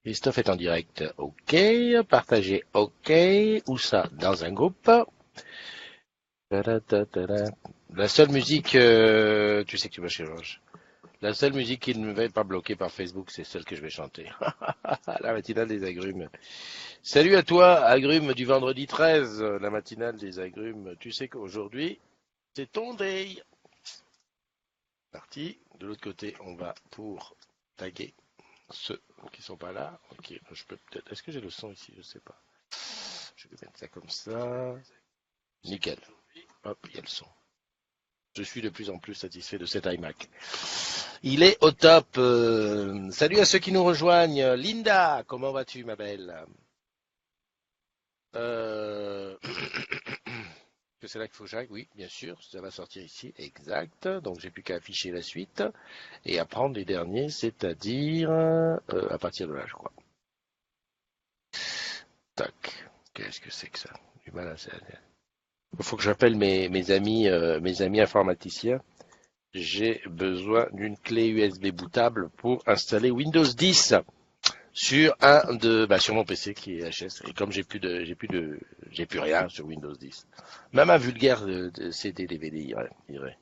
Christophe est en direct. OK. Partager. OK. Où ça? Dans un groupe. La seule musique, tu sais que tu vas chez Georges. La seule musique qui ne va pas bloquée par Facebook, c'est celle que je vais chanter. La matinale des agrumes. Salut à toi, agrumes du vendredi 13, la matinale des agrumes. Tu sais qu'aujourd'hui, c'est ton day. Parti. De l'autre côté, on va pour taguer ceux qui sont pas là. Ok, je peux peut-être. Est-ce que j'ai le son ici? Je sais pas. Je vais mettre ça comme ça. Nickel. Hop, il y a le son. Je suis de plus en plus satisfait de cet iMac. Il est au top. Salut à ceux qui nous rejoignent. Linda, comment vas-tu, ma belle? Euh... que c'est là qu'il faut que j'aille? Oui, bien sûr, ça va sortir ici. Exact. Donc j'ai plus qu'à afficher la suite et à prendre les derniers, c'est-à-dire à partir de là, je crois. Tac. Qu'est-ce que c'est que ça? Du mal à... Il faut que j'appelle mes amis informaticiens. J'ai besoin d'une clé USB bootable pour installer Windows 10 sur sur mon PC qui est HS. Et comme j'ai plus rien sur Windows 10. Même un vulgaire de CD DVD irait.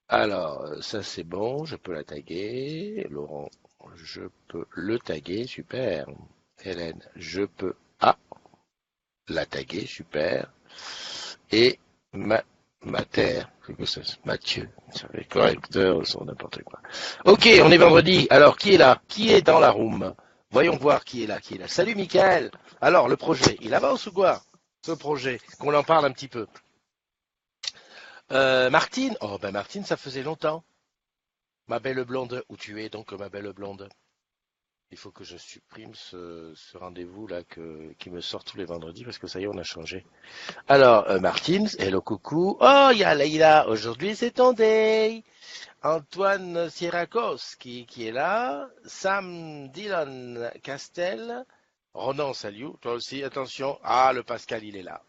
Alors, ça c'est bon, je peux la taguer. Laurent, je peux le taguer, super. Hélène, je peux la taguer, super. Et ma terre, Mathieu, les correcteurs sont n'importe quoi. Ok, on est vendredi. Alors, qui est là? Qui est dans la room? Voyons voir qui est là, qui est là. Salut, Michael. Alors, le projet, il avance ou quoi? Ce projet, qu'on en parle un petit peu. Martine? Oh, ben Martine, ça faisait longtemps. Ma belle blonde, où tu es donc, ma belle blonde? Il faut que je supprime ce rendez-vous là qui me sort tous les vendredis parce que ça y est, on a changé. Alors, Martine, hello coucou. Oh, il y a Leïla, aujourd'hui c'est ton day. Antoine Sierrakos qui est là. Sam Dylan Castel. Ronan, salut. Toi aussi, attention. Ah, le Pascal, il est là.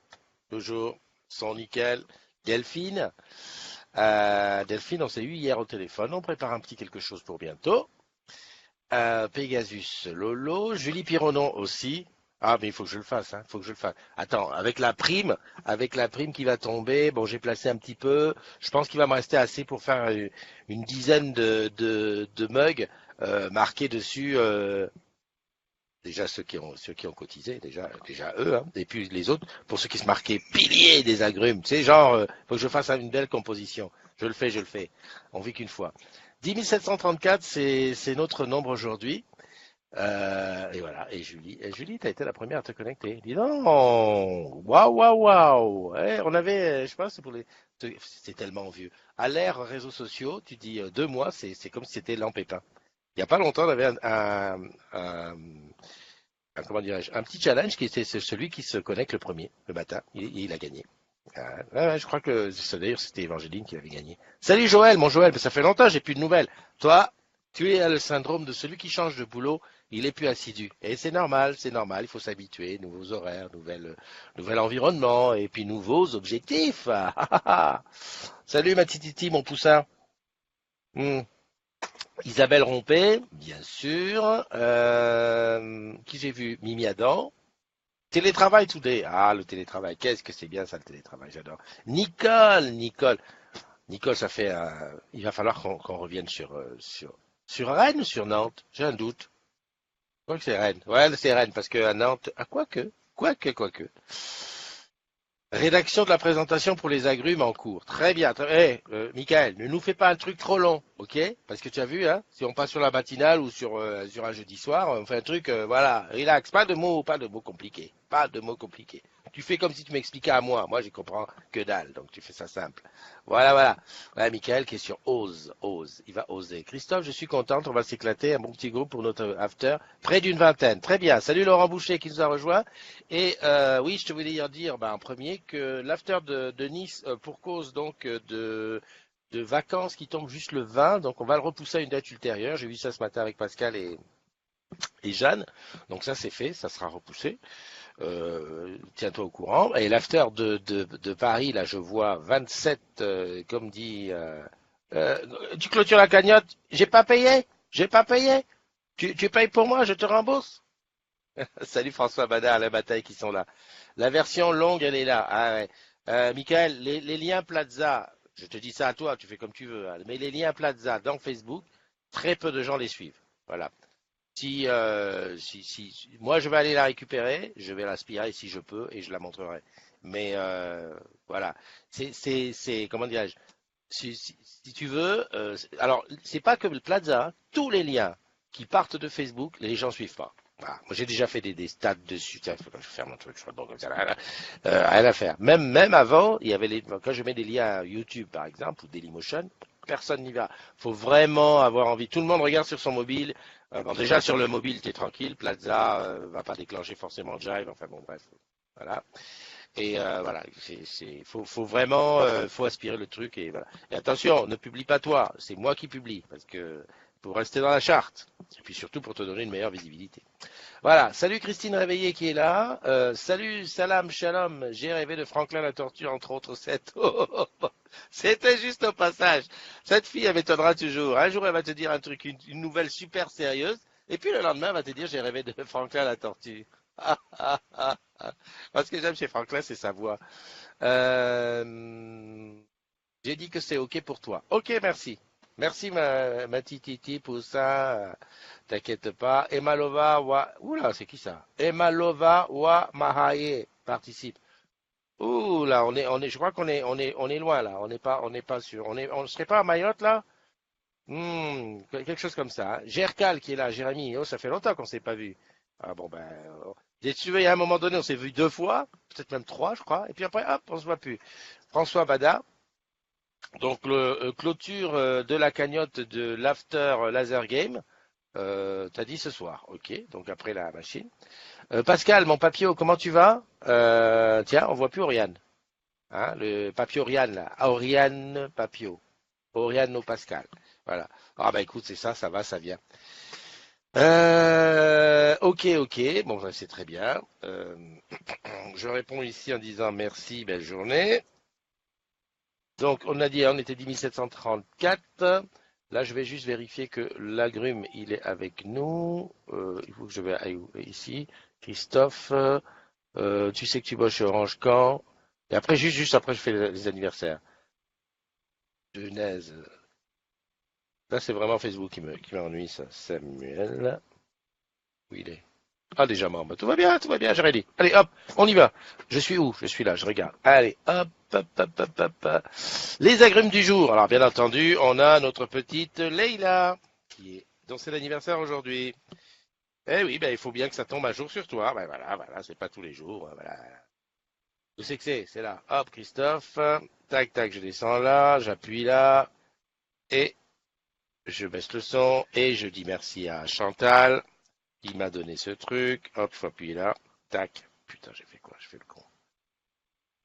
Toujours. Son nickel. Delphine. Delphine, on s'est eu hier au téléphone. On prépare un petit quelque chose pour bientôt. Pegasus, Lolo, Julie Pironon aussi. Ah, mais il faut que je le fasse, hein, il faut que je le fasse. Attends, avec la prime qui va tomber, bon, j'ai placé un petit peu. Je pense qu'il va me rester assez pour faire une dizaine de mugs marqués dessus. Déjà ceux qui ont cotisé, déjà eux, hein, et puis les autres pour ceux qui se marquaient piliers des agrumes. Tu sais, genre, faut que je fasse une belle composition. Je le fais. On vit qu'une fois. 10 734, c'est notre nombre aujourd'hui. Et voilà. Et Julie, t'as été la première à te connecter. Dis donc, waouh, waouh, waouh. Ouais, on avait, je pense, c'est tellement vieux. À l'ère réseaux sociaux, tu dis 2 mois, c'est comme si c'était l'empépin. Il n'y a pas longtemps, on avait comment dirais-je, un petit challenge qui était celui qui se connecte le premier, le matin. Il a gagné. Ouais, je crois que d'ailleurs c'était Evangeline qui avait gagné. Salut Joël, mon Joël, ça fait longtemps, j'ai plus de nouvelles. Toi, tu es le syndrome de celui qui change de boulot, il est plus assidu. Et c'est normal, il faut s'habituer, nouveaux horaires, nouvel environnement, et puis nouveaux objectifs. Salut ma tititi, mon poussin. Hmm. Isabelle Rompé, bien sûr. Qui j'ai vu? Mimi Adam. Télétravail today. Ah, le télétravail. Qu'est-ce que c'est bien ça, le télétravail. J'adore. Nicole, ça fait. Il va falloir qu'on revienne sur Rennes ou sur Nantes. J'ai un doute. Je crois que c'est Rennes. Ouais, c'est Rennes parce que à Nantes. Ah, quoique. Rédaction de la présentation pour les agrumes en cours. Très bien. Michael, ne nous fais pas un truc trop long, ok? Parce que tu as vu, hein, si on passe sur la matinale ou sur un jeudi soir, on fait un truc, voilà, relax, pas de mots compliqués, pas de mots compliqués. Tu fais comme si tu m'expliquais à moi. Moi, j'y comprends que dalle, donc tu fais ça simple. Voilà. Voilà, Michael qui est sur ose. Il va oser. Christophe, je suis contente, on va s'éclater, un bon petit groupe pour notre after. Près d'une vingtaine. Très bien. Salut Laurent Boucher qui nous a rejoint. Et oui, je te voulais dire en premier que l'after de Nice, pour cause donc de vacances qui tombent juste le 20, donc on va le repousser à une date ultérieure. J'ai vu ça ce matin avec Pascal et Jeanne. Donc ça c'est fait, ça sera repoussé. Tiens-toi au courant. Et l'after de Paris, là, je vois 27, comme dit, euh, tu clôtures la cagnotte. J'ai pas payé. J'ai pas payé. Tu payes pour moi, je te rembourse. Salut François Bada, la bataille qui sont là. La version longue, elle est là. Ah ouais. Michael, les liens Plaza, je te dis ça à toi, tu fais comme tu veux, hein, mais les liens Plaza dans Facebook, très peu de gens les suivent. Voilà. Moi je vais aller la récupérer, je vais l'aspirer si je peux et je la montrerai. Mais voilà, comment dirais-je, si tu veux, alors c'est pas que le Plaza, hein, tous les liens qui partent de Facebook, les gens suivent pas. Voilà. Moi j'ai déjà fait des stats dessus. Tiens, faut que je ferme mon truc, je suis bon comme ça. Rien à faire. Même avant, il y avait quand je mets des liens YouTube par exemple ou Dailymotion, personne n'y va. Faut vraiment avoir envie. Tout le monde regarde sur son mobile. Bon, déjà sur le mobile, t'es tranquille. Plaza va pas déclencher forcément Jive. Enfin bon, bref, voilà. Et voilà, faut vraiment, faut aspirer le truc et voilà. Et attention, ne publie pas toi. C'est moi qui publie parce que pour rester dans la charte. Et puis surtout pour te donner une meilleure visibilité. Voilà. Salut Christine Réveillé qui est là. Salut Salam Shalom. J'ai rêvé de Franklin la tortue entre autres 7. C'était juste au passage. Cette fille, elle m'étonnera toujours. Un jour, elle va te dire un truc, une nouvelle super sérieuse. Et puis le lendemain, elle va te dire, j'ai rêvé de Franklin la tortue. Parce que j'aime chez Franklin, c'est sa voix. Euh, j'ai dit que c'est OK pour toi. OK, merci. Merci ma tititi pour ça. T'inquiète pas. Emalova wa... Oula, c'est qui ça? Emalova wa Mahaye participe. Ouh là, je crois on est loin là. On n'est pas sûr. On serait pas à Mayotte là? Quelque chose comme ça. Hein. Gercal qui est là, Jérémy. Oh, ça fait longtemps qu'on s'est pas vu. Ah bon ben, tu veux, à un moment donné, on s'est vu 2 fois, peut-être même 3, je crois. Et puis après, hop, on se voit plus. François Bada. Donc le clôture de la cagnotte de l'after laser game. T'as dit ce soir, ok. Donc après la machine. Pascal, mon papio, comment tu vas? Tiens, on voit plus Oriane. Hein, le papio Oriane là. Ah, Oriane Papio. Oriane Pascal. Voilà. Ah bah écoute, c'est ça, ça va, ça vient. Ok. Bon, c'est très bien. Je réponds ici en disant merci, belle journée. Donc, on a dit, on était 10 734. Là, je vais juste vérifier que l'agrume, il est avec nous. Il faut que je vais ici. Christophe, tu sais que tu bosses chez Orange quand? Et après, juste après, je fais les anniversaires. Genèse. Là, c'est vraiment Facebook qui m'ennuie, ça. Samuel. Où il est? Ah, déjà membre. Tout va bien, j'aurais dit. Allez, hop, on y va. Je suis où? Je suis là, je regarde. Allez, hop. Les agrumes du jour. Alors, bien entendu, on a notre petite Leïla, dont c'est l'anniversaire aujourd'hui. Eh oui, ben, il faut bien que ça tombe un jour sur toi. Ben voilà, c'est pas tous les jours. Voilà. Où c'est que c'est là. Hop, Christophe. Tac, je descends là, j'appuie là. Et je baisse le son. Et je dis merci à Chantal. Il m'a donné ce truc. Hop, faut appuyer là. Tac. Putain, j'ai fait quoi? Je fais le con.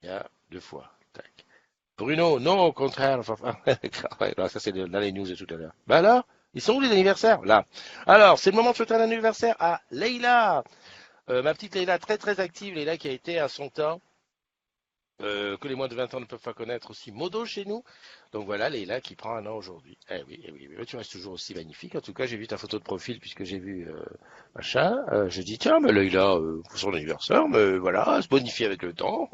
Il y a 2 fois. Tac. Bruno, non, au contraire. Enfin, là, ça, c'est dans les news de tout à l'heure. Ben là, ils sont où les anniversaires? Là. Alors, c'est le moment de souhaiter un anniversaire à Leïla. Ma petite Leïla, très très active. Leïla qui a été à son temps. Que les moins de 20 ans ne peuvent pas connaître aussi modo chez nous. Donc voilà, Leïla qui prend un an aujourd'hui. Eh oui, tu restes toujours aussi magnifique. En tout cas, j'ai vu ta photo de profil puisque j'ai vu machin. Je dis tiens, mais Leïla, pour son anniversaire, mais voilà, se bonifie avec le temps.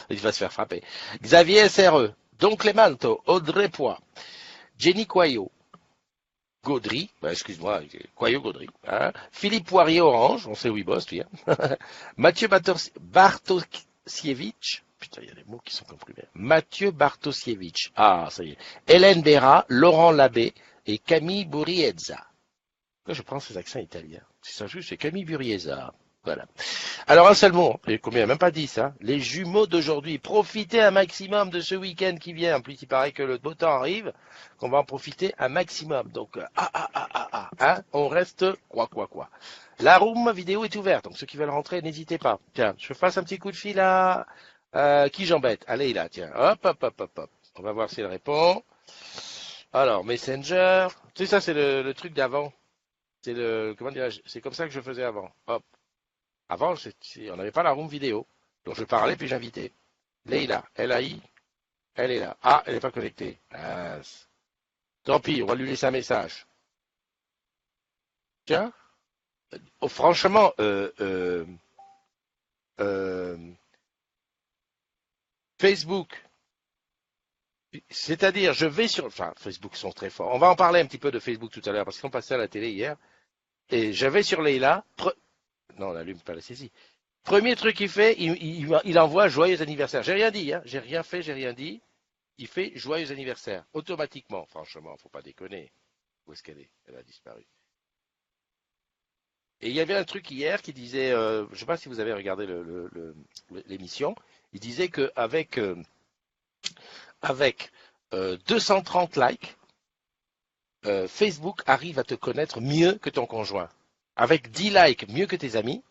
Il va se faire frapper. Xavier SRE, Don Clemanto, Audrey Poix, Jenny Coyot, Gaudry, excuse-moi, Coyot Gaudry, hein, Philippe Poirier Orange, on sait où il bosse, lui, hein. Mathieu Bartosiewicz, putain, il y a des mots qui sont comprimés. Mathieu Bartosiewicz, ah, ça y est. Hélène Béra, Laurent Labbé et Camille Buriezza. Là, je prends ces accents italiens. Si ça joue, c'est Camille Buriezza. Voilà. Alors un seul mot, et combien, même pas 10, hein. Les jumeaux d'aujourd'hui, profitez un maximum de ce week-end qui vient. En plus, il paraît que le beau temps arrive, qu'on va en profiter un maximum. Donc, hein, on reste quoi. La room vidéo est ouverte, donc ceux qui veulent rentrer, n'hésitez pas. Tiens, je fasse un petit coup de fil à qui j'embête. Allez là, tiens, hop. On va voir s'il répond. Alors, Messenger, tu sais ça c'est le truc d'avant. Comment dirais-je, c'est comme ça que je faisais avant. Hop. Avant, on n'avait pas la room vidéo. Donc je parlais puis j'invitais. Leïla, LAI, elle est là. Ah, elle n'est pas connectée. Mince. Tant pis, on va lui laisser un message. Tiens. Oh, franchement, euh, Facebook, c'est-à-dire, je vais sur, enfin, Facebook sont très forts. On va en parler un petit peu de Facebook tout à l'heure parce qu'on passait à la télé hier et j'avais sur Leïla. Non, on n'allume pas la saisie. Premier truc qu'il fait, il envoie joyeux anniversaire. J'ai rien dit, hein. J'ai rien fait, j'ai rien dit. Il fait joyeux anniversaire automatiquement. Franchement, faut pas déconner. Où est-ce qu'elle est? Elle a disparu. Et il y avait un truc hier qui disait, je ne sais pas si vous avez regardé l'émission, il disait qu'avec avec 230 likes, Facebook arrive à te connaître mieux que ton conjoint. Avec 10 likes, mieux que tes amis.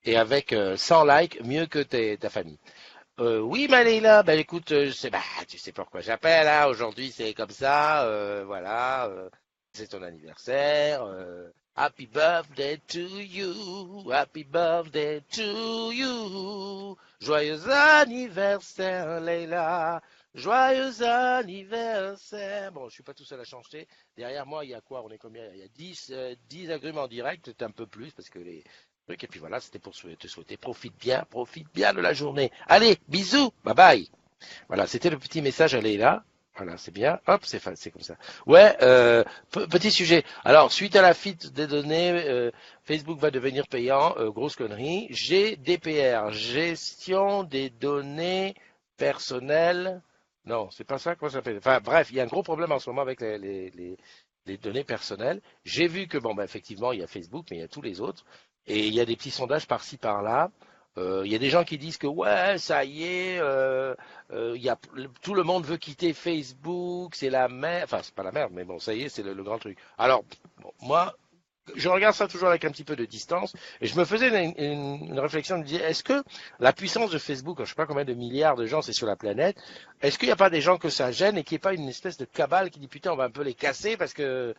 Et avec 100 likes, mieux que ta famille. Oui, Maléla, ben écoute, tu sais pourquoi j'appelle, hein, aujourd'hui c'est comme ça, voilà, c'est ton anniversaire, happy birthday to you, happy birthday to you, joyeux anniversaire, Leila, joyeux anniversaire. Bon, je suis pas tout seul à chanter, derrière moi il y a quoi, on est combien? Il y a 10 agrumes en direct, peut-être un peu plus, parce que les trucs, et puis voilà, c'était pour te souhaiter, profite bien de la journée. Allez, bisous, bye bye. Voilà, c'était le petit message à Leïla. Voilà, c'est bien. Hop, c'est comme ça. Ouais, petit sujet. Alors, suite à la fuite des données, Facebook va devenir payant. Grosse connerie. GDPR, gestion des données personnelles. Non, c'est pas ça, comment ça s'appelle? Enfin, bref, il y a un gros problème en ce moment avec les données personnelles. J'ai vu que, bon, ben, effectivement, il y a Facebook, mais il y a tous les autres. Et il y a des petits sondages par-ci, par-là. Il y a des gens qui disent que, ouais, ça y est, tout le monde veut quitter Facebook, c'est la merde. Enfin, c'est pas la merde, mais bon, ça y est, c'est le grand truc. Alors, bon, moi, je regarde ça toujours avec un petit peu de distance, et je me faisais une réflexion, je me disais, est-ce que la puissance de Facebook, je sais pas combien de milliards de gens c'est sur la planète, est-ce qu'il n'y a pas des gens que ça gêne et qu'il n'y ait pas une espèce de cabale qui dit, putain, on va un peu les casser parce que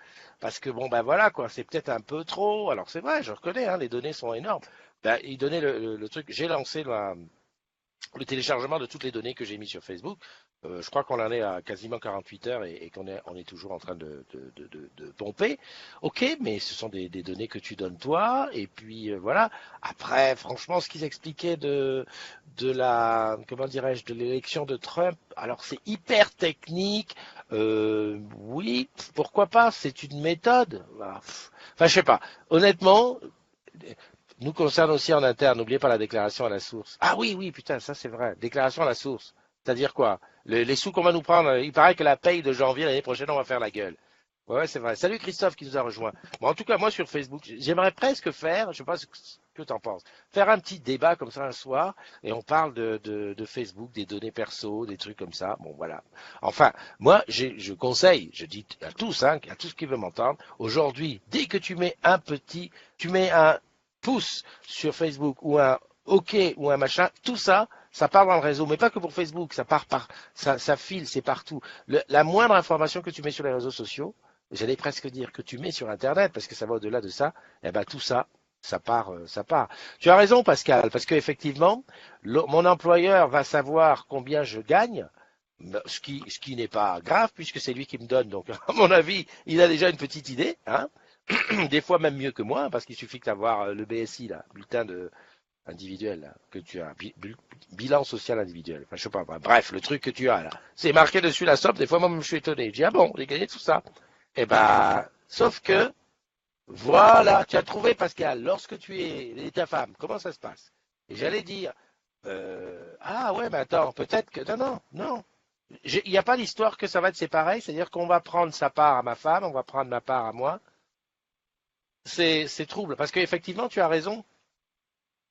bon, ben voilà, quoi, c'est peut-être un peu trop. Alors c'est vrai, je reconnais, hein, les données sont énormes. Ben, il donnait le truc, j'ai lancé le téléchargement de toutes les données que j'ai mis sur Facebook. Je crois qu'on en est à quasiment 48 heures et on est toujours en train de pomper. Ok, mais ce sont des données que tu donnes toi. Et puis voilà. Après, franchement, ce qu'ils expliquaient de la, comment dirais-je, de l'élection de Trump, alors c'est hyper technique. Oui, pourquoi pas? C'est une méthode. Enfin, je sais pas. Honnêtement, nous concerne aussi en interne, n'oubliez pas la déclaration à la source. Ah oui, oui, putain, ça c'est vrai. Déclaration à la source. C'est-à-dire quoi? Les sous qu'on va nous prendre, il paraît que la paye de janvier l'année prochaine, on va faire la gueule. Ouais, c'est vrai. Salut Christophe qui nous a rejoint. Bon, en tout cas, moi sur Facebook, j'aimerais presque faire, je sais pas ce que tu en penses, faire un petit débat comme ça un soir et on parle de Facebook, des données perso, des trucs comme ça. Bon, voilà. Enfin, moi, je conseille, je dis à tous, hein, à tous qui veulent m'entendre, aujourd'hui, dès que tu mets un pouce sur Facebook ou un OK ou un machin, tout ça, ça part dans le réseau, mais pas que pour Facebook, ça file, c'est partout. La moindre information que tu mets sur les réseaux sociaux, j'allais presque dire que tu mets sur Internet, parce que ça va au-delà de ça, et ben tout ça, ça part, ça part. Tu as raison, Pascal, parce qu'effectivement, mon employeur va savoir combien je gagne, ce qui n'est pas grave, puisque c'est lui qui me donne. Donc, à mon avis, il a déjà une petite idée, hein. Des fois même mieux que moi, parce qu'il suffit d'avoir le BSI, là, bulletin individuel, là, que tu as, bilan social individuel. Enfin, je sais pas, bref, le truc que tu as là, c'est marqué dessus la somme. Des fois, moi, je suis étonné. Je dis, ah bon, j'ai gagné tout ça. Eh ben, sauf que, voilà, tu as trouvé, Pascal, lorsque tu es ta femme, comment ça se passe? Et j'allais dire, ah ouais, mais attends, peut-être que, non. Il n'y a pas l'histoire que ça va être séparé, c'est-à-dire qu'on va prendre sa part à ma femme, on va prendre ma part à moi. C'est trouble, parce qu'effectivement, tu as raison.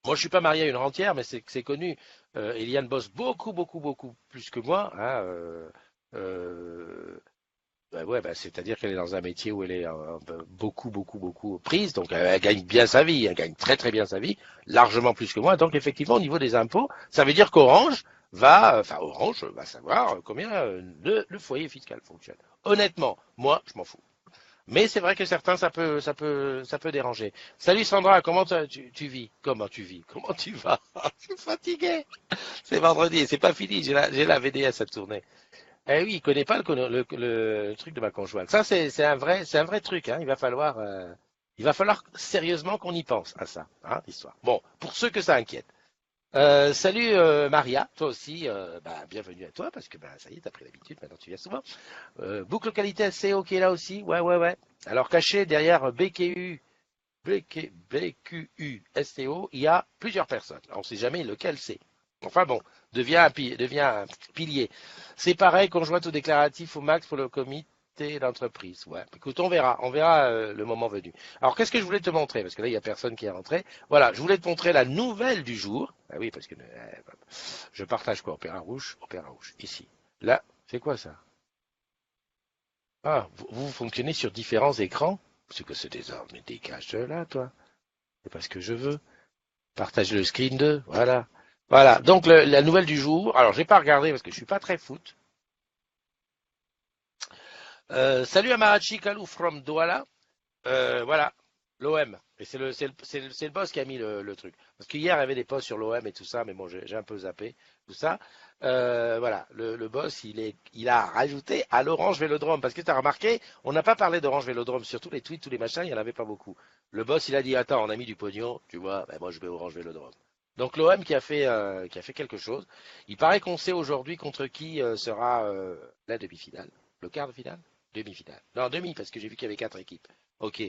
Moi, je suis pas marié à une rentière, mais c'est connu. Eliane bosse beaucoup plus que moi, hein. Bah ouais, bah, c'est-à-dire qu'elle est dans un métier où elle est beaucoup prise, donc elle gagne bien sa vie, elle gagne très bien sa vie, largement plus que moi. Donc effectivement, au niveau des impôts, ça veut dire Orange va savoir combien le foyer fiscal fonctionne. Honnêtement, moi, je m'en fous. Mais c'est vrai que certains, ça peut déranger. Salut Sandra, comment tu vis? Comment tu vis? Comment tu vas? Je suis fatigué. C'est vendredi et c'est pas fini. J'ai la VDS à tourner. Eh oui, il connaît pas le truc de ma conjointe. Ça, c'est un vrai truc. Hein. Il va falloir sérieusement qu'on y pense à ça, hein, l'histoire. Bon, pour ceux que ça inquiète. Salut Maria, toi aussi, bienvenue à toi parce que ça y est, t'as pris l'habitude, maintenant tu viens souvent. Boucle localité SEO qui est là aussi, ouais, ouais, ouais. Alors caché derrière BQU SEO, il y a plusieurs personnes. On ne sait jamais lequel c'est. Enfin bon, devient un pilier. C'est pareil, conjointe ou déclaratif au max pour le comité d'entreprise. Ouais, écoute, on verra le moment venu. Alors qu'est-ce que je voulais te montrer? Parce que là, il n'y a personne qui est rentré. Voilà, je voulais te montrer la nouvelle du jour. Ah oui, parce que je partage quoi? Opéra rouge, ici. Là, c'est quoi ça? Ah, vous fonctionnez sur différents écrans? C'est que ce désordre, mais dégage de là, toi. C'est pas ce que je veux. Partage le screen 2, voilà. Voilà, donc la nouvelle du jour. Alors, j'ai pas regardé parce que je suis pas très foot. Salut Amarachi Kalou from Douala. Voilà, l'OM. Et c'est le boss qui a mis le truc. Parce qu'hier, il y avait des posts sur l'OM et tout ça, mais bon, j'ai un peu zappé tout ça. Voilà, le boss, il a rajouté à l'Orange Vélodrome. Parce que tu as remarqué, on n'a pas parlé d'Orange Vélodrome. Sur tous les tweets, tous les machins, il n'y en avait pas beaucoup. Le boss, il a dit, attends, on a mis du pognon, tu vois, moi je vais Orange Vélodrome. Donc l'OM qui a fait quelque chose. Il paraît qu'on sait aujourd'hui contre qui sera la demi-finale. Le quart de finale? Demi-finale. Non, demi, parce que j'ai vu qu'il y avait 4 équipes. Ok.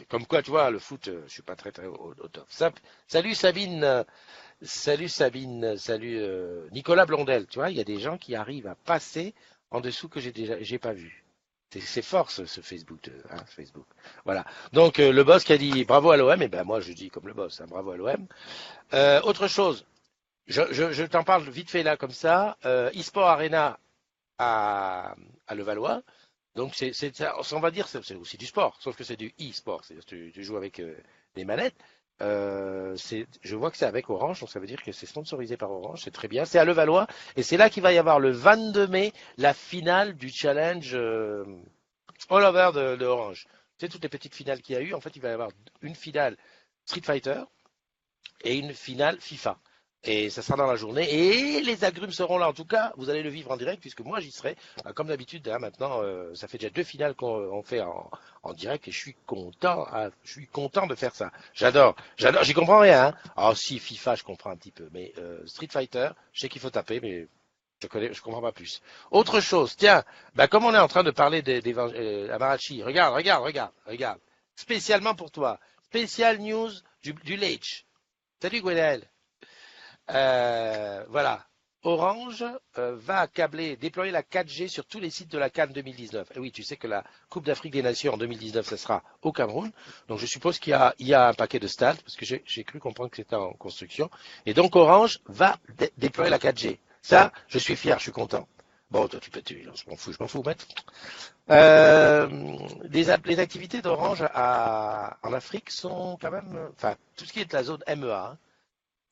Comme quoi, tu vois, le foot, je suis pas très très au top. Salut Sabine, salut Sabine, salut Nicolas Blondel. Tu vois, il y a des gens qui arrivent à passer en dessous que j'ai pas vu. C'est fort ce Facebook, Facebook. Voilà. Donc le boss qui a dit bravo à l'OM, et ben moi je dis comme le boss, hein, bravo à l'OM. Autre chose, je t'en parle vite fait là comme ça. eSport Arena à Levallois. Donc, on va dire, c'est aussi du sport, sauf que c'est du e-sport, c'est-à-dire que tu joues avec des manettes. Je vois que c'est avec Orange, donc ça veut dire que c'est sponsorisé par Orange, c'est très bien. C'est à Levallois, et c'est là qu'il va y avoir le 22 mai la finale du challenge All Over de Orange. Tu sais, toutes les petites finales qu'il y a eu, en fait, il va y avoir une finale Street Fighter et une finale FIFA. Et ça sera dans la journée. Et les agrumes seront là. En tout cas, vous allez le vivre en direct, puisque moi j'y serai. Comme d'habitude, hein, maintenant, ça fait déjà 2 finales qu'on fait en direct et je suis content de faire ça. J'adore. J'y comprends rien. Hein. Ah si, FIFA, je comprends un petit peu. Mais Street Fighter, je sais qu'il faut taper, mais je comprends pas plus. Autre chose, tiens, comme on est en train de parler d'Amarachi, regarde. Spécialement pour toi. Spécial news du Lech. Salut Gwenaël. Voilà. Orange va déployer la 4G sur tous les sites de la CAN 2019. Et oui, tu sais que la Coupe d'Afrique des Nations en 2019, ça sera au Cameroun. Donc je suppose il y a un paquet de stades, parce que j'ai cru comprendre que c'était en construction. Et donc Orange va déployer la 4G. Ça, je suis fier, je suis content. Bon, toi, je m'en fous, maître. Les activités d'Orange en Afrique sont quand même, enfin, tout ce qui est de la zone MEA, hein,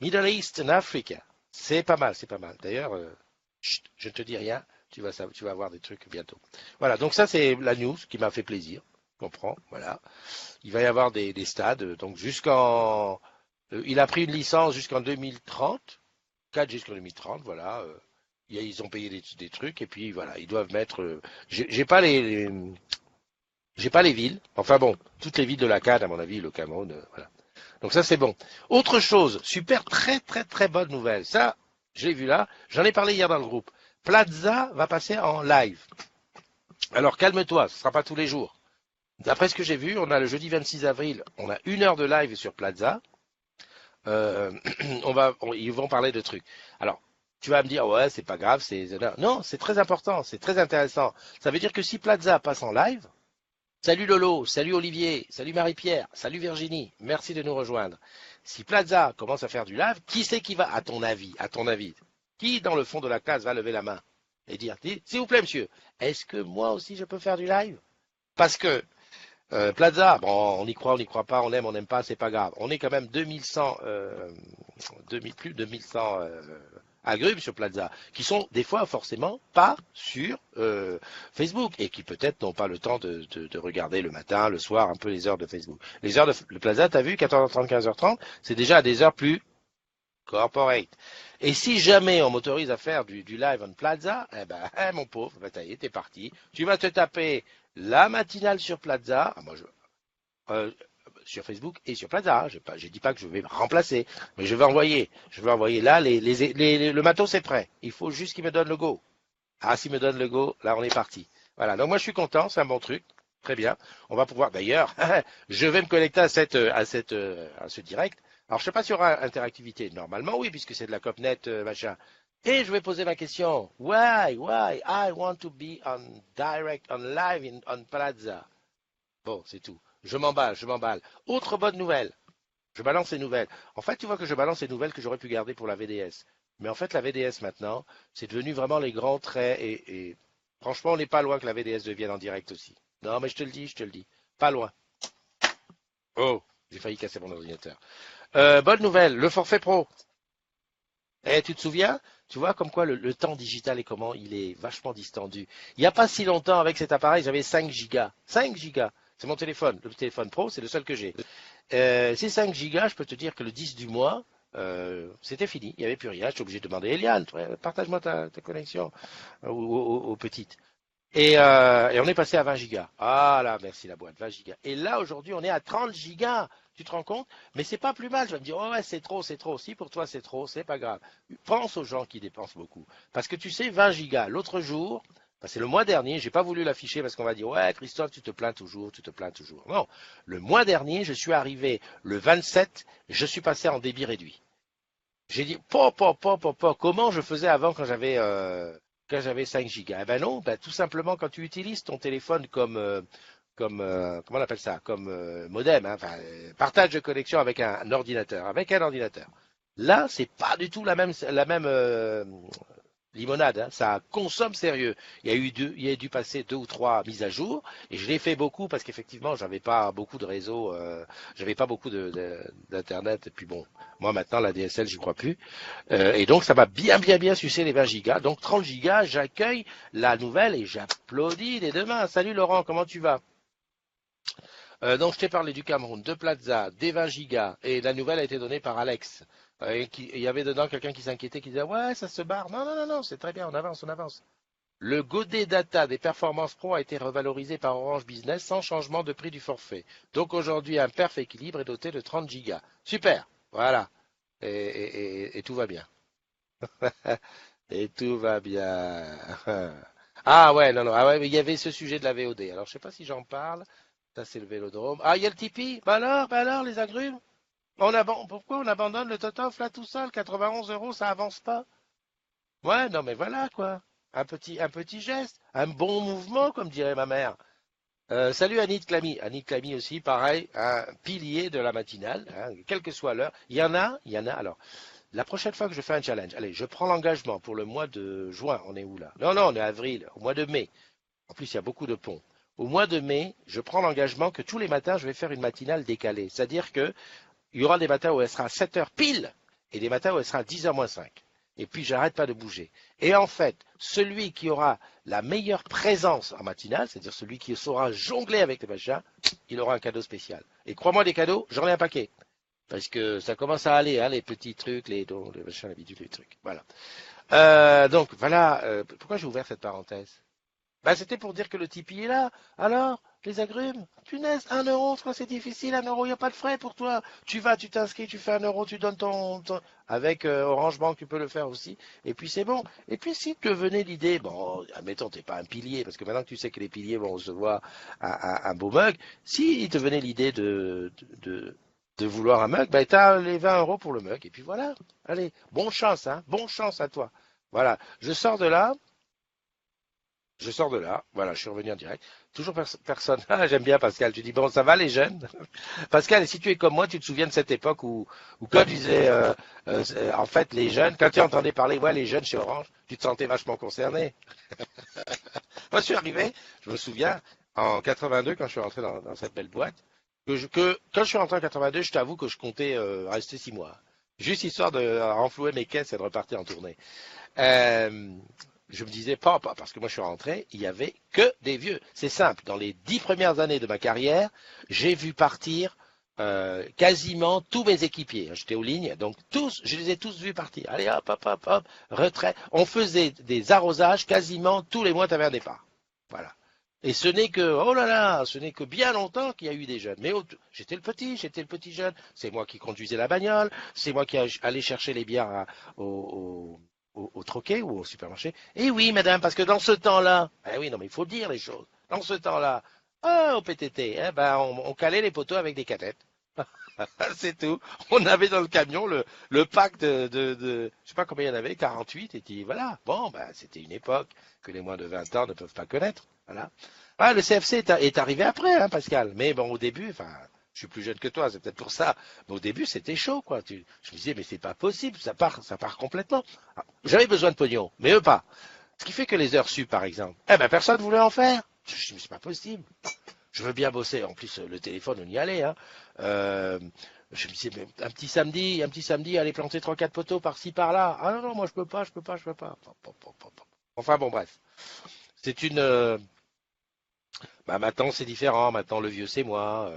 Middle East and Africa. C'est pas mal, c'est pas mal. D'ailleurs, je ne te dis rien, tu vas avoir des trucs bientôt. Voilà, donc ça c'est la news qui m'a fait plaisir. Comprends, voilà. Il va y avoir des stades, donc il a pris une licence jusqu'en 2030, 4 jusqu'en 2030, voilà. Ils ont payé des trucs et puis voilà, ils doivent mettre. J'ai pas les villes. Enfin bon, toutes les villes de la CAD, à mon avis, le Cameroun, voilà. Donc ça c'est bon. Autre chose, super, très très très bonne nouvelle. Ça, je l'ai vu là, j'en ai parlé hier dans le groupe. Plaza va passer en live. Alors calme-toi, ce ne sera pas tous les jours. D'après ce que j'ai vu, on a le jeudi 26 avril, on a 1 heure de live sur Plaza. Euh, ils vont parler de trucs. Alors, tu vas me dire, ouais, c'est pas grave, non, c'est très important, c'est très intéressant. Ça veut dire que si Plaza passe en live, salut Lolo, salut Olivier, salut Marie-Pierre, salut Virginie, merci de nous rejoindre. Si Plaza commence à faire du live, qui c'est qui va, à ton avis, qui dans le fond de la classe va lever la main et dire, s'il vous plaît monsieur, est-ce que moi aussi je peux faire du live? Parce que Plaza, bon, on n'y croit pas, on n'aime pas, c'est pas grave. On est quand même plus de 2100 agrumes sur Plaza, qui sont des fois forcément pas sur Facebook et qui peut-être n'ont pas le temps de regarder le matin, le soir, un peu les heures de Facebook. Les heures de Plaza, t'as vu, 14h30, 15h30, c'est déjà à des heures plus corporate. Et si jamais on m'autorise à faire du live on Plaza, eh ben, mon pauvre, ben, t'es parti. Tu vas te taper la matinale sur Plaza. Ah, moi, euh, sur Facebook et sur Plaza. Je dis pas que je vais remplacer, mais je vais envoyer là le matos est prêt. Il faut juste qu'il me donne le go. Ah, s'il me donne le go, là on est parti. Voilà. Donc moi je suis content, c'est un bon truc. Très bien. On va pouvoir. D'ailleurs, je vais me connecter à ce direct. Alors je sais pas s'il y aura interactivité. Normalement oui, puisque c'est de la CopNet machin. Et je vais poser ma question. Why I want to be on direct, on live on Plaza. Bon, c'est tout. Je m'emballe, je m'emballe. Autre bonne nouvelle. Je balance les nouvelles. En fait, tu vois que je balance les nouvelles que j'aurais pu garder pour la VDS. Mais en fait, la VDS maintenant, c'est devenu vraiment les grands traits et franchement, on n'est pas loin que la VDS devienne en direct aussi. Non, mais je te le dis, je te le dis. Pas loin. Oh, j'ai failli casser mon ordinateur. Bonne nouvelle, le forfait pro. Eh, tu te souviens? Tu vois comme quoi le temps digital et comment il est vachement distendu. Il n'y a pas si longtemps avec cet appareil, j'avais 5 gigas. 5 gigas. C'est mon téléphone. Le téléphone pro, c'est le seul que j'ai. Ces 5 gigas, je peux te dire que le 10 du mois, c'était fini. Il n'y avait plus rien. Je suis obligé de demander à Eliane, partage-moi ta connexion aux petites. Et on est passé à 20 gigas. Ah là, merci la boîte, 20 gigas. Et là, aujourd'hui, on est à 30 gigas. Tu te rends compte? Mais c'est pas plus mal. Je vais me dire, oh ouais, c'est trop, c'est trop. Si pour toi c'est trop, c'est pas grave. Pense aux gens qui dépensent beaucoup. Parce que tu sais, 20 gigas. L'autre jour, enfin, c'est le mois dernier, j'ai pas voulu l'afficher parce qu'on va dire, ouais, Christophe, tu te plains toujours, tu te plains toujours. Non. Le mois dernier, je suis arrivé le 27, je suis passé en débit réduit. J'ai dit, comment je faisais avant quand j'avais 5 gigas? Eh ben non, ben tout simplement quand tu utilises ton téléphone comment on appelle ça? Comme modem, hein, enfin, partage de connexion avec un ordinateur, avec un ordinateur. Là, c'est pas du tout la même limonade, hein, ça consomme sérieux. Il y a dû passer 2 ou 3 mises à jour, et je l'ai fait beaucoup parce qu'effectivement, j'avais pas beaucoup de réseau, j'avais pas beaucoup d'internet. Et puis bon, moi maintenant la DSL, j'y crois plus. Et donc ça m'a bien sucé les 20 gigas. Donc 30 gigas, j'accueille la nouvelle et j'applaudis des deux mains. Salut Laurent, comment tu vas? Donc je t'ai parlé du Cameroun, de Plaza, des 20 gigas, et la nouvelle a été donnée par Alex. Il y avait dedans quelqu'un qui s'inquiétait, qui disait ouais, ça se barre. Non, non, non, non, c'est très bien, on avance, on avance. Le Godet Data des performances pro a été revalorisé par Orange Business sans changement de prix du forfait. Donc aujourd'hui, un perf équilibre est doté de 30 gigas. Super, voilà. Et tout va bien. Et tout va bien. Ah ouais, non, non, ah ouais, mais il y avait ce sujet de la VOD. Alors je sais pas si j'en parle. Ça c'est le Vélodrome. Ah, il y a le Tipeee. Bah alors, les agrumes. Pourquoi on abandonne le Totof là tout seul? 91 euros, ça avance pas. Ouais, non mais voilà quoi. Un petit geste, un bon mouvement, comme dirait ma mère. Salut Annie de Clamy. Annie de Clamy aussi, pareil, un pilier de la matinale, hein, quelle que soit l'heure. Il y en a. Alors, la prochaine fois que je fais un challenge, allez, je prends l'engagement pour le mois de juin. On est où là? Non, non, on est avril. Au mois de mai. En plus, il y a beaucoup de ponts. Au mois de mai, je prends l'engagement que tous les matins, je vais faire une matinale décalée. C'est-à-dire que il y aura des matins où elle sera à 7 heures pile et des matins où elle sera à 10 heures moins 5. Et puis, j'arrête pas de bouger. Et en fait, celui qui aura la meilleure présence en matinale, c'est-à-dire celui qui saura jongler avec les machins, il aura un cadeau spécial. Et crois-moi, des cadeaux, j'en ai un paquet. Parce que ça commence à aller, hein, les petits trucs, les dons, les machins, les bidules, les trucs. Voilà. Donc, voilà. Pourquoi j'ai ouvert cette parenthèse? Bah, c'était pour dire que le Tipeee est là. Alors, les agrumes, punaise, 1 euro, toi c'est difficile, 1 euro, il n'y a pas de frais pour toi. Tu vas, tu t'inscris, tu fais 1 euro, tu donnes avec Orange Bank, tu peux le faire aussi. Et puis c'est bon. Et puis si te venait l'idée, bon, admettons, t'es pas un pilier, parce que maintenant que tu sais que les piliers vont recevoir un beau mug, si il te venait l'idée de vouloir un mug, bah t'as les 20 euros pour le mug. Et puis voilà. Allez, bonne chance, hein, bonne chance à toi. Voilà. Je sors de là, voilà, je suis revenu en direct. Toujours personne. Ah, j'aime bien Pascal. Tu dis bon, ça va les jeunes? Pascal, et si tu es comme moi, tu te souviens de cette époque où quand tu disais, en fait, les jeunes, quand tu entendais parler, ouais, les jeunes chez Orange, tu te sentais vachement concerné. Moi, je suis arrivé, je me souviens, en 82, quand je suis rentré dans cette belle boîte, quand je suis rentré en 82, je t'avoue que je comptais rester 6 mois. Juste histoire de renflouer mes caisses et de repartir en tournée. Euh, je me disais pas, parce que moi je suis rentré, il y avait que des vieux. C'est simple, dans les 10 premières années de ma carrière, j'ai vu partir quasiment tous mes équipiers. J'étais aux lignes, donc tous, je les ai tous vus partir. Allez hop, hop, hop, hop, retrait. On faisait des arrosages quasiment tous les mois, tu avais un départ. Voilà. Et ce n'est que, oh là là, ce n'est que bien longtemps qu'il y a eu des jeunes. Mais j'étais le petit jeune. C'est moi qui conduisais la bagnole, c'est moi qui allais chercher les bières au troquet ou au supermarché. Et oui, madame, parce que dans ce temps-là, eh oui, non, mais il faut dire les choses. Dans ce temps-là, au PTT, eh ben, on calait les poteaux avec des canettes. C'est tout. On avait dans le camion le pack je sais pas combien il y en avait, 48, et puis voilà. Bon, ben, c'était une époque que les moins de 20 ans ne peuvent pas connaître. Voilà. Ah, le CFC est arrivé après, hein, Pascal. Mais bon, au début, enfin, je suis plus jeune que toi, c'est peut-être pour ça. Mais au début, c'était chaud, quoi. Je me disais, mais c'est pas possible, ça part complètement. Ah, j'avais besoin de pognon, mais eux pas. Ce qui fait que les heures sup, par exemple, eh ben, personne ne voulait en faire. Je me dis, mais c'est pas possible. Je veux bien bosser. En plus, le téléphone, on y allait, hein. Euh, je me disais, mais un petit samedi, aller planter 3-4 poteaux par-ci, par-là. Ah non, non, moi, je peux pas, je peux pas, je peux pas. Enfin, bon, bref. C'est une, bah maintenant c'est différent, maintenant le vieux c'est moi.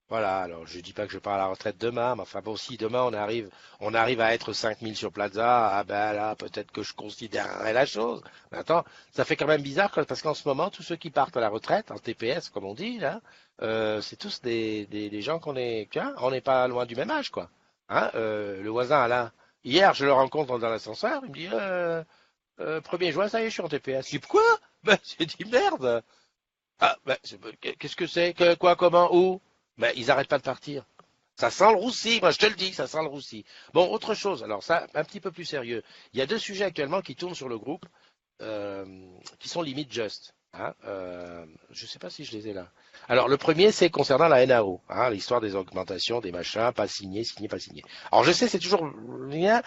Voilà, alors je dis pas que je pars à la retraite demain, mais enfin bon, si demain on arrive à être 5000 sur Plaza, ah ben là peut-être que je considérerais la chose. Mais attends, ça fait quand même bizarre parce qu'en ce moment, tous ceux qui partent à la retraite, en TPS comme on dit là, c'est tous des gens tiens, on n'est pas loin du même âge quoi. Hein, le voisin Alain, hier je le rencontre dans l'ascenseur, il me dit 1er juin, ça y est, je suis en TPS. Je dis quoi? Ben j'ai dit merde. Ah, ben, qu'est-ce que c'est? Quoi, comment, où? Ben, ils arrêtent pas de partir. Ça sent le roussi, moi je te le dis, ça sent le roussi. Bon, autre chose, alors ça, un petit peu plus sérieux. Il y a 2 sujets actuellement qui tournent sur le groupe, euh, qui sont limite just. Hein, je sais pas si je les ai là. Alors, le premier, c'est concernant la NAO, hein, l'histoire des augmentations, des machins, pas signé, signé, pas signé. Alors, je sais, c'est toujours rien.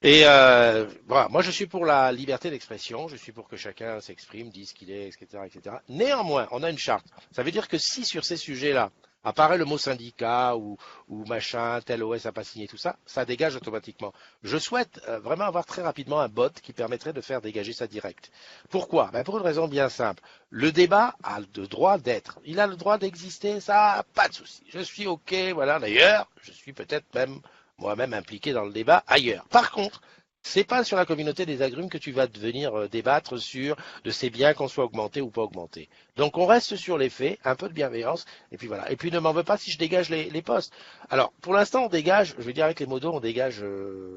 Et voilà, moi je suis pour la liberté d'expression, je suis pour que chacun s'exprime, dise ce qu'il est, etc., etc. Néanmoins, on a une charte. Ça veut dire que si sur ces sujets-là apparaît le mot syndicat ou machin, tel OS a pas signé tout ça, ça dégage automatiquement. Je souhaite vraiment avoir très rapidement un bot qui permettrait de faire dégager ça direct. Pourquoi? Ben pour une raison bien simple. Le débat a le droit d'être. Il a le droit d'exister, ça, pas de souci. Je suis OK, voilà. D'ailleurs, je suis peut-être même moi-même impliqué dans le débat ailleurs. Par contre, c'est pas sur la communauté des agrumes que tu vas devenir débattre sur de ces biens qu'on soit augmenté ou pas augmenté. Donc on reste sur les faits, un peu de bienveillance, et puis voilà. Et puis ne m'en veux pas si je dégage les postes. Alors pour l'instant on dégage, je vais dire avec les modos, on dégage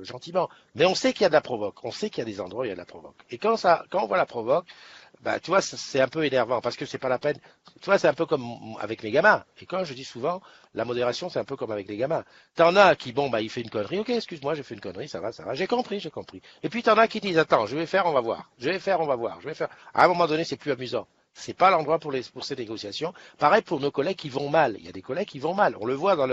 gentiment, mais on sait qu'il y a de la provoque, on sait qu'il y a des endroits où il y a de la provoque. Et quand on voit la provoque, bah, tu vois, c'est un peu énervant parce que c'est pas la peine. Tu vois, c'est un peu comme avec mes gamins. Et quand je dis souvent, la modération, c'est un peu comme avec les gamins. T'en as qui, bon, bah, il fait une connerie. Ok, excuse-moi, j'ai fait une connerie, ça va, ça va. J'ai compris, j'ai compris. Et puis t'en as qui disent, attends, je vais faire, on va voir. Je vais faire, on va voir. Je vais faire. À un moment donné, c'est plus amusant. C'est pas l'endroit pour ces négociations. Pareil pour nos collègues qui vont mal. Il y a des collègues qui vont mal. On le voit dans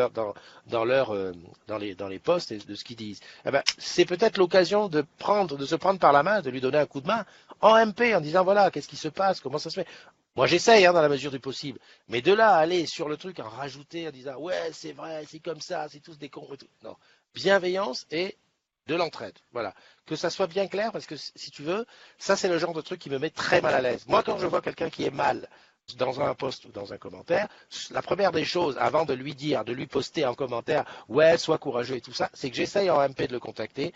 les postes et de ce qu'ils disent. Eh ben, c'est peut-être l'occasion de se prendre par la main, de lui donner un coup de main en MP, en disant voilà, qu'est-ce qui se passe, comment ça se fait. Moi, j'essaye, hein, dans la mesure du possible. Mais de là à aller sur le truc, en rajouter, en disant ouais, c'est vrai, c'est comme ça, c'est tous des cons et tout. Non. Bienveillance et de l'entraide. Voilà. Que ça soit bien clair, parce que si tu veux, ça, c'est le genre de truc qui me met très mal à l'aise. Moi, quand je vois quelqu'un qui est mal dans un post ou dans un commentaire, la première des choses, avant de lui dire, de lui poster en commentaire, ouais, sois courageux et tout ça, c'est que j'essaye en MP de le contacter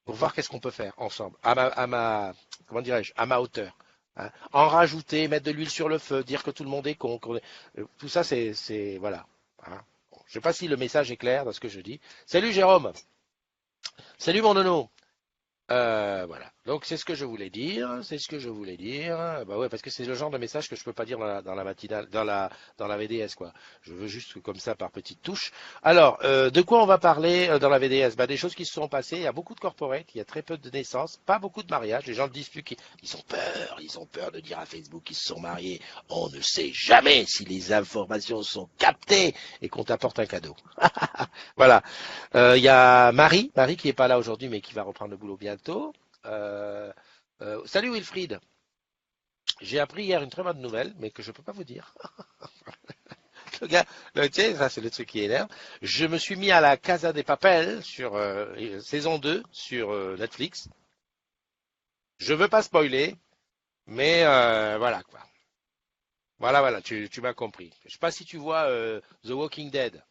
pour voir qu'est-ce qu'on peut faire ensemble, comment dirais-je, à ma hauteur. Hein. En rajouter, mettre de l'huile sur le feu, dire que tout le monde est con, tout ça, voilà. Hein. Bon, je ne sais pas si le message est clair dans ce que je dis. Salut Jérôme, salut mon nono. Voilà. Donc c'est ce que je voulais dire, c'est ce que je voulais dire. Bah ouais, parce que c'est le genre de message que je peux pas dire dans la matinale, dans la VDS quoi. Je veux juste comme ça par petites touches. Alors, de quoi on va parler dans la VDS? Bah des choses qui se sont passées. Il y a beaucoup de corporates, il y a très peu de naissances, pas beaucoup de mariages. Les gens le disent plus, ils ont peur de dire à Facebook qu'ils se sont mariés. On ne sait jamais si les informations sont captées et qu'on t'apporte un cadeau. Voilà. Il y a Marie qui est pas là aujourd'hui, mais qui va reprendre le boulot bientôt. Salut Wilfried. J'ai appris hier une très bonne nouvelle, mais que je peux pas vous dire. Le gars, tu sais, ça c'est le truc qui énerve. Je me suis mis à la Casa des Papel sur saison 2 sur Netflix. Je veux pas spoiler, mais voilà quoi. Voilà, tu m'as compris. Je sais pas si tu vois The Walking Dead.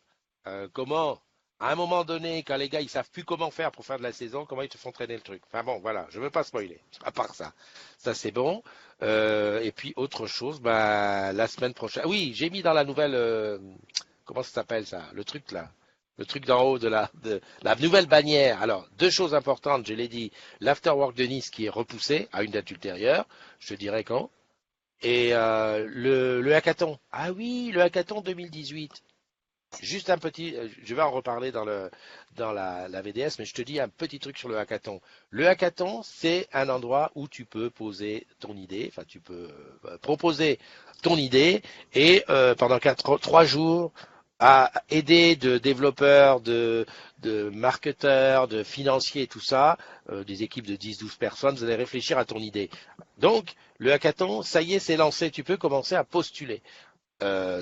Comment, à un moment donné, quand les gars ils savent plus comment faire pour faire de la saison, comment ils te font traîner le truc. Enfin bon, voilà, je veux pas spoiler. À part ça, ça c'est bon. Et puis autre chose, bah la semaine prochaine. Oui, j'ai mis dans la nouvelle, comment ça s'appelle ça, le truc là, le truc d'en haut de la nouvelle bannière. Alors deux choses importantes, je l'ai dit, l'afterwork de Nice qui est repoussé à une date ultérieure. Je te dirai quand. Et le hackathon. Ah oui, le hackathon 2018. Juste un petit, je vais en reparler dans la VDS, mais je te dis un petit truc sur le hackathon. Le hackathon, c'est un endroit où tu peux poser ton idée, enfin tu peux proposer ton idée et pendant 3 jours à aider de développeurs, de marketeurs, de financiers et tout ça, des équipes de 10-12 personnes, vous allez réfléchir à ton idée. Donc, le hackathon, ça y est, c'est lancé, tu peux commencer à postuler.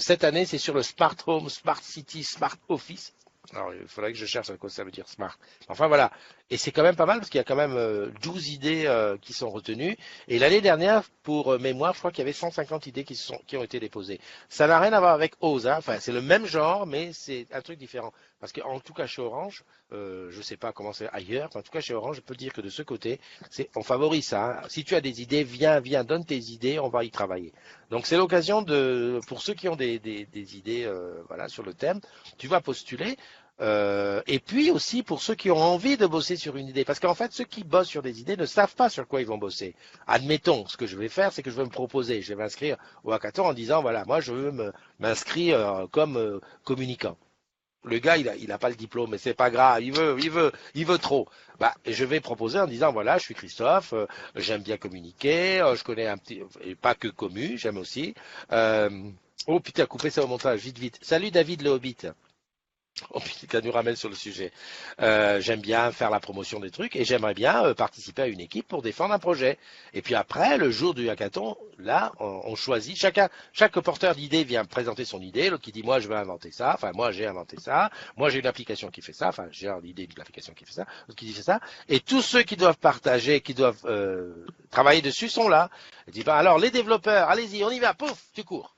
Cette année, c'est sur le Smart Home, Smart City, Smart Office. Alors, il faudrait que je cherche à quoi ça veut dire smart. Enfin voilà. Et c'est quand même pas mal parce qu'il y a quand même 12 idées qui sont retenues. Et l'année dernière, pour mémoire, je crois qu'il y avait 150 idées qui ont été déposées. Ça n'a rien à voir avec Ose, hein. Enfin, c'est le même genre, mais c'est un truc différent. Parce qu'en tout cas, chez Orange, je ne sais pas comment c'est ailleurs, mais en tout cas, chez Orange, je peux dire que de ce côté, on favorise ça, hein. Si tu as des idées, viens, donne tes idées, on va y travailler. Donc, c'est l'occasion pour ceux qui ont des idées, voilà, sur le thème, tu vas postuler. Et puis aussi pour ceux qui ont envie de bosser sur une idée. Parce qu'en fait, ceux qui bossent sur des idées ne savent pas sur quoi ils vont bosser. Admettons, ce que je vais faire, c'est que je vais me proposer. Je vais m'inscrire au hackathon en disant, voilà, moi je veux m'inscrire comme communicant. Le gars, il a pas le diplôme, mais c'est pas grave, il veut trop. Bah, je vais proposer en disant, voilà, je suis Christophe, j'aime bien communiquer, je connais un petit, et pas que commu, j'aime aussi. Euh, oh putain, coupez ça au montage, vite. Salut David le Hobbit. Oh putain, nous ramène sur le sujet. J'aime bien faire la promotion des trucs et j'aimerais bien participer à une équipe pour défendre un projet. Et puis après, le jour du hackathon, là, on choisit. Chaque porteur d'idée vient présenter son idée. L'autre qui dit moi je vais inventer ça. Enfin moi j'ai inventé ça. Moi j'ai une application qui fait ça. Enfin j'ai l'idée de l'application qui fait ça. L'autre qui dit fait ça. Et tous ceux qui doivent partager, qui doivent travailler dessus sont là. Il dit bah alors les développeurs, allez-y, on y va. Pouf, tu cours.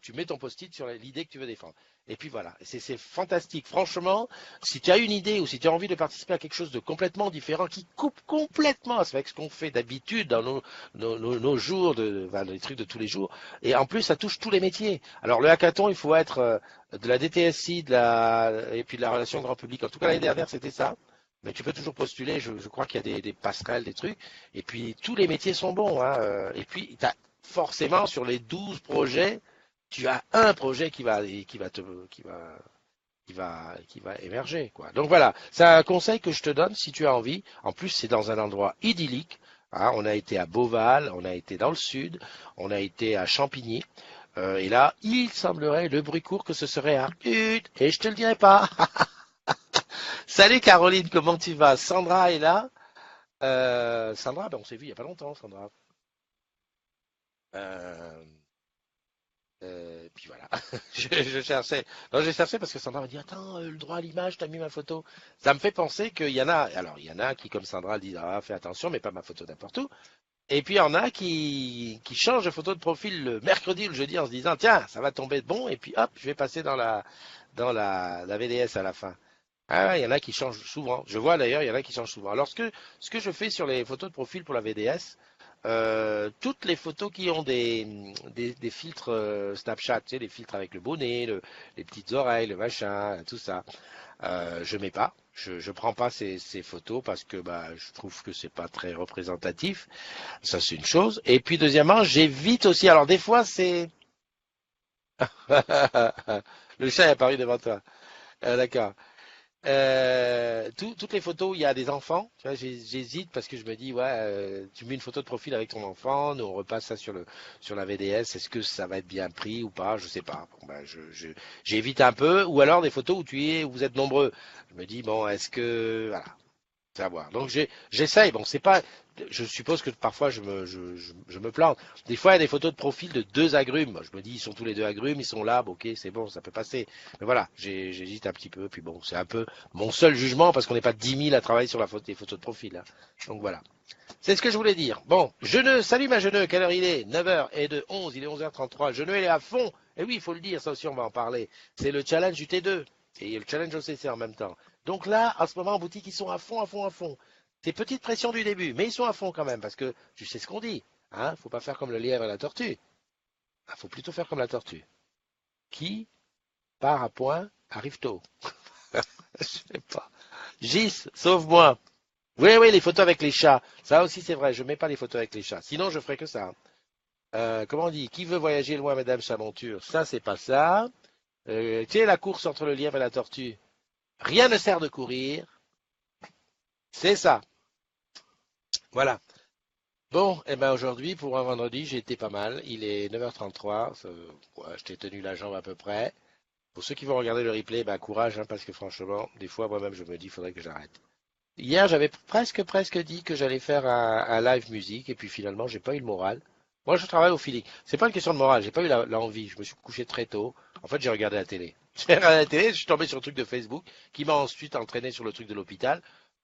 Tu mets ton post-it sur l'idée que tu veux défendre. Et puis voilà, c'est fantastique. Franchement, si tu as une idée ou si tu as envie de participer à quelque chose de complètement différent, qui coupe complètement avec ce qu'on fait d'habitude dans nos jours, enfin, les trucs de tous les jours, et en plus ça touche tous les métiers. Alors le hackathon, il faut être de la DTSI, et puis de la relation grand public. En tout cas l'année dernière c'était ça. Mais tu peux toujours postuler, je crois qu'il y a des passerelles, des trucs. Et puis tous les métiers sont bons, hein. Et puis tu as forcément sur les 12 projets, tu as un projet qui va émerger, quoi. Donc voilà, c'est un conseil que je te donne si tu as envie. En plus, c'est dans un endroit idyllique, hein. On a été à Beauval, on a été dans le sud, on a été à Champigny. Et là, il semblerait, le bruit court, que ce serait à Hutte, et je te le dirai pas. Salut Caroline, comment tu vas? Sandra est là. Sandra, ben on s'est vu il y a pas longtemps, Sandra. Euh, puis voilà, je cherchais. Non, j'ai cherché parce que Sandra m'a dit, attends, le droit à l'image, t'as mis ma photo. Ça me fait penser qu'il y en a, alors il y en a qui, comme Sandra, disent, ah, fais attention, mais pas ma photo n'importe où. Et puis il y en a qui changent de photo de profil le mercredi ou le jeudi en se disant, tiens, ça va tomber bon, et puis hop, je vais passer dans la VDS à la fin. Ah, ouais, il y en a qui changent souvent. Je vois d'ailleurs, il y en a qui changent souvent. Alors ce que je fais sur les photos de profil pour la VDS, toutes les photos qui ont des filtres Snapchat, tu sais, les filtres avec le bonnet, les petites oreilles, le machin, tout ça, je mets pas. Je prends pas ces photos parce que bah je trouve que c'est pas très représentatif. Ça c'est une chose. Et puis deuxièmement, j'évite aussi. Alors des fois c'est le chat est apparu devant toi. D'accord. Toutes les photos où il y a des enfants, tu vois, j'hésite parce que je me dis, ouais, tu mets une photo de profil avec ton enfant, nous on repasse ça sur la VDS, est-ce que ça va être bien pris ou pas? Je sais pas. Bon, ben, j'évite un peu, ou alors des photos où où vous êtes nombreux. Je me dis, bon, est-ce que, voilà. C'est à voir. Donc j'essaye. Bon, c'est pas. Je suppose que parfois je me plante. Des fois, il y a des photos de profil de deux agrumes. Moi, je me dis, ils sont tous les deux agrumes, ils sont là. Bon, ok, c'est bon, ça peut passer. Mais voilà, j'hésite un petit peu. Puis bon, c'est un peu mon seul jugement parce qu'on n'est pas 10 000 à travailler sur des photos de profil. Hein. Donc voilà. C'est ce que je voulais dire. Bon, salut ma Jeuneux, quelle heure il est? 9h11, il est 11h33. Jeuneux, il est à fond. Et oui, il faut le dire, ça aussi on va en parler. C'est le challenge du T2 et le challenge OCC en même temps. Donc là, en ce moment en boutique, ils sont à fond, à fond, à fond. C'est petite pression du début, mais ils sont à fond quand même, parce que tu sais ce qu'on dit. Hein, faut pas faire comme le lièvre et la tortue. Il faut plutôt faire comme la tortue. Qui part à point, arrive tôt. Je sais pas. Gis, sauve-moi. Oui, oui, les photos avec les chats. Ça aussi, c'est vrai. Je mets pas les photos avec les chats. Sinon, je ferai que ça. Comment on dit? Qui veut voyager loin, Madame Chamonture? Ça, c'est pas ça. Tu sais, la course entre le lièvre et la tortue. Rien ne sert de courir. C'est ça. Voilà. Bon, eh ben aujourd'hui, pour un vendredi, j'ai été pas mal. Il est 9h33. Ouais, je t'ai tenu la jambe à peu près. Pour ceux qui vont regarder le replay, ben courage, hein, parce que franchement, des fois, moi-même, je me dis, il faudrait que j'arrête. Hier, j'avais presque dit que j'allais faire un live musique, et puis finalement, j'ai pas eu le moral. Moi, je travaille au feeling. C'est pas une question de morale, j'ai pas eu l'envie. Je me suis couché très tôt. En fait, j'ai regardé la télé. J'ai regardé la télé, je suis tombé sur le truc de Facebook, qui m'a ensuite entraîné sur le truc de l'hôpital.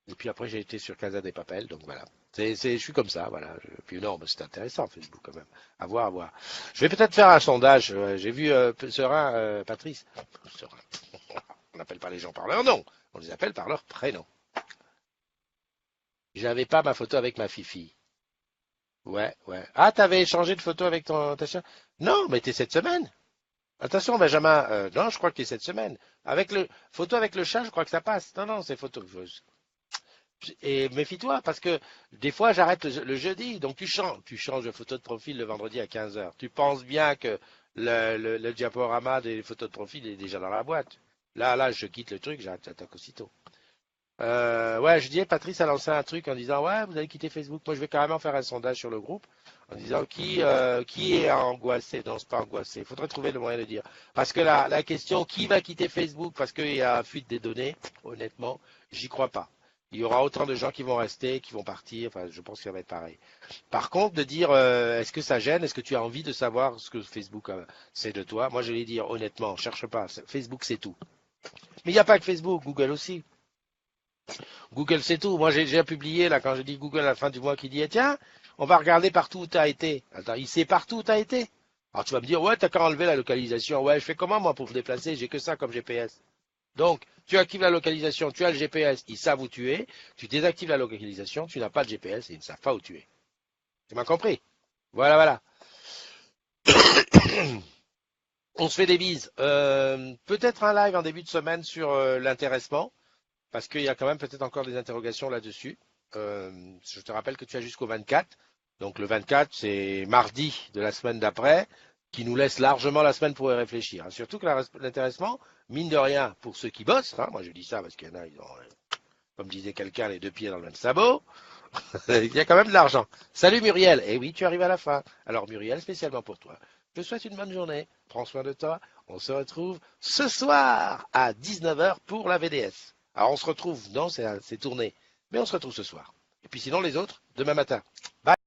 Et puis après, j'ai été sur Casa des Papel, donc voilà. Je suis comme ça, voilà. Puis non, mais c'est intéressant, Facebook, quand même. À voir, à voir. Je vais peut-être faire un sondage. J'ai vu Serin, Patrice. Serin. On n'appelle pas les gens par leur nom, on les appelle par leur prénom. J'avais pas ma photo avec ma fifi. Ouais, ouais. Ah, t'avais échangé de photo avec ta chien? Non, mais t'es cette semaine. Attention, Benjamin. Non, je crois que t'es cette semaine. Avec le photo avec le chat, je crois que ça passe. Non, non, c'est photo. Et méfie-toi, parce que des fois, j'arrête le jeudi. Donc tu changes de photo de profil le vendredi à 15 heures. Tu penses bien que le diaporama des photos de profil est déjà dans la boîte. Là, je quitte le truc, j'attaque aussitôt. Ouais, je disais, Patrice a lancé un truc en disant, ouais, vous allez quitter Facebook. Moi, je vais carrément faire un sondage sur le groupe en disant qui est angoissé. Non, c'est pas angoissé. Il faudrait trouver le moyen de dire. Parce que la question, qui va quitter Facebook parce qu'il y a fuite des données, honnêtement, j'y crois pas. Il y aura autant de gens qui vont rester, qui vont partir. Enfin, je pense que ça va être pareil. Par contre, de dire, est-ce que ça gêne? Est-ce que tu as envie de savoir ce que Facebook sait de toi? Moi, je vais dire, honnêtement, cherche pas. Facebook, c'est tout. Mais il n'y a pas que Facebook, Google aussi. Google, c'est tout. Moi, j'ai déjà publié, là, quand je dis Google à la fin du mois, qui dit, eh, tiens, on va regarder partout où tu as été. Attends, il sait partout où tu as été. Alors, tu vas me dire, ouais, t'as qu'à enlever la localisation. Ouais, je fais comment, moi, pour me déplacer? J'ai que ça comme GPS. Donc, tu actives la localisation, tu as le GPS, ils savent où tu es. Tu désactives la localisation, tu n'as pas de GPS et ils ne savent pas où tu es. Tu m'as compris? Voilà, voilà. On se fait des bises. Peut-être un live en début de semaine sur l'intéressement. Parce qu'il y a quand même peut-être encore des interrogations là-dessus. Je te rappelle que tu as jusqu'au 24. Donc le 24, c'est mardi de la semaine d'après, qui nous laisse largement la semaine pour y réfléchir. Hein. Surtout que l'intéressement, mine de rien, pour ceux qui bossent, hein, moi je dis ça parce qu'il y en a, ils ont, comme disait quelqu'un, les deux pieds dans le même sabot, il y a quand même de l'argent. Salut Muriel. Eh oui, tu arrives à la fin. Alors Muriel, spécialement pour toi. Je te souhaite une bonne journée. Prends soin de toi. On se retrouve ce soir à 19h pour la VDS. Alors on se retrouve, non, c'est tourné, mais on se retrouve ce soir. Et puis sinon les autres, demain matin. Bye.